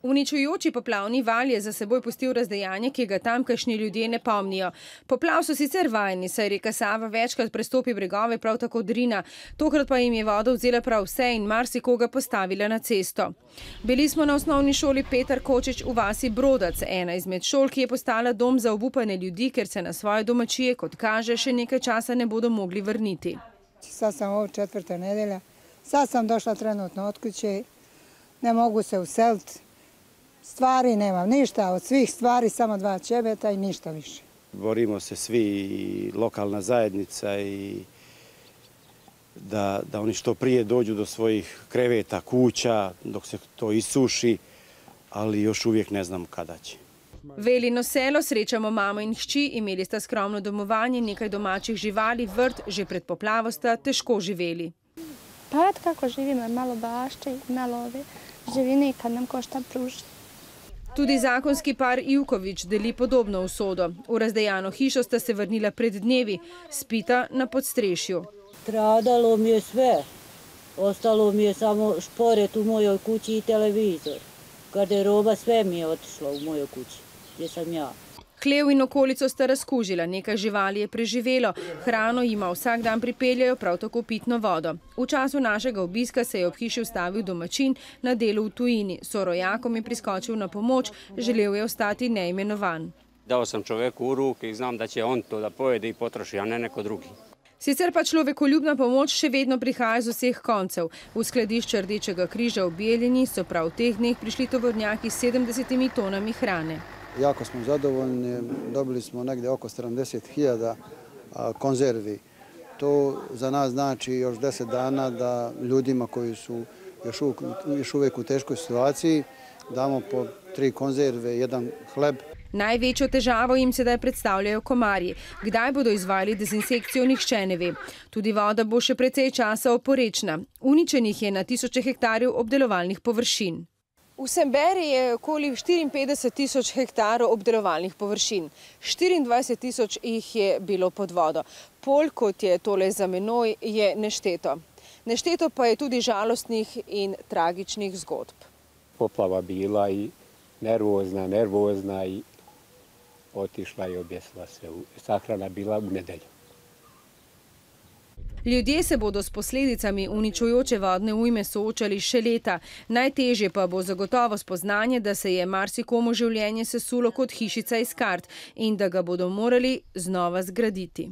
Uničujoči poplavni val je za seboj pustil razdejanje, ki ga tamkajšnji ljudje ne pomnijo. Poplav so sicer vajeni, saj reka Sava večkrat prestopi bregove, prav tako Drina. Tokrat pa jim je voda vzela prav vse in marsikoga postavila na cesto. Bili smo na osnovni šoli Petar Kočič v vasi Brodac, ena izmed šol, ki je postala dom za obupane ljudi, ker se na svoje domačije, kot kaže, še nekaj časa ne bodo mogli vrniti. Sad sam ovo 4. nedelja, sad sam došla trenutno od kuće, ne mogu se useliti. Stvari nemam ništa, od svih stvari samo 2 ćebeta i ništa više. Borimo se svi, i lokalna zajednica, i da oni što prije dođu do svojih kreveta, kuća, dok se to isuši, ali još uvijek ne znamo kada će. Velino selo, srečamo mamo in hči, imeli sta skromno domovanje, nekaj domačih živali, vrt, že pred poplavo sta težko živeli. Pa eto kako živimo, malo bašče, malo ove živine, kad nam ko šta pruži. Tudi zakonski par Ivković deli podobno usodo. V razdejano hišo sta se vrnila pred dnevi, spita na podstrešju. Stradalo mi je sve. Ostalo mi je samo šporet u mojoj kući i televizor. Garderoba, sve mi je otišlo u mojoj kući, gdje sam ja. Hlev in okolico sta razkužila, nekaj živali je preživelo, hrano jima vsak dan pripeljajo, prav tako pitno vodo. V času našega obiska se je ob hiši ustavil domačin na delu v tujini. Sorojakom je priskočil na pomoč, želel je ostati neimenovan. Dao sam čoveku u ruke i znam da će on to da pojede i potroši, a ne neko drugi. Sicer pa človekoljubna pomoč še vedno prihaja z vseh koncev. V skladišče Rdečega križa v Bijeljini so prav v teh dneh prišli tovornjaki s 70 tonami hrane. Jako smo zadovoljni, dobili smo negdje oko 70.000 konzervi. To za nas znači još 10 dana da ljudima koji su još uvijek u teškoj situaciji damo po 3 konzerve, 1 hleb. Največjo težavo jim sedaj predstavljajo komarji. Kdaj bodo izvajali dezinsekcijo, nihče ne ve. Tudi voda bo še precej časa oporečna. Uničenih je na tisoče hektarjev obdelovalnih površin. V Semberi je okoli 54.000 hektarov obdelovalnih površin. 24.000 jih je bilo pod vodo. Polj, kot je tole za menoj, je nešteto. Nešteto pa je tudi žalostnih in tragičnih zgodb. Poplava bila i nervozna i otišla i objesila se. Sahrana bila u nedelju. Ljudje se bodo s posledicami uničujoče vodne ujme soočali še leta. Najtežje pa bo zagotovo spoznanje, da se je marsikomu življenje sesulo kot hišica iz kart in da ga bodo morali znova zgraditi.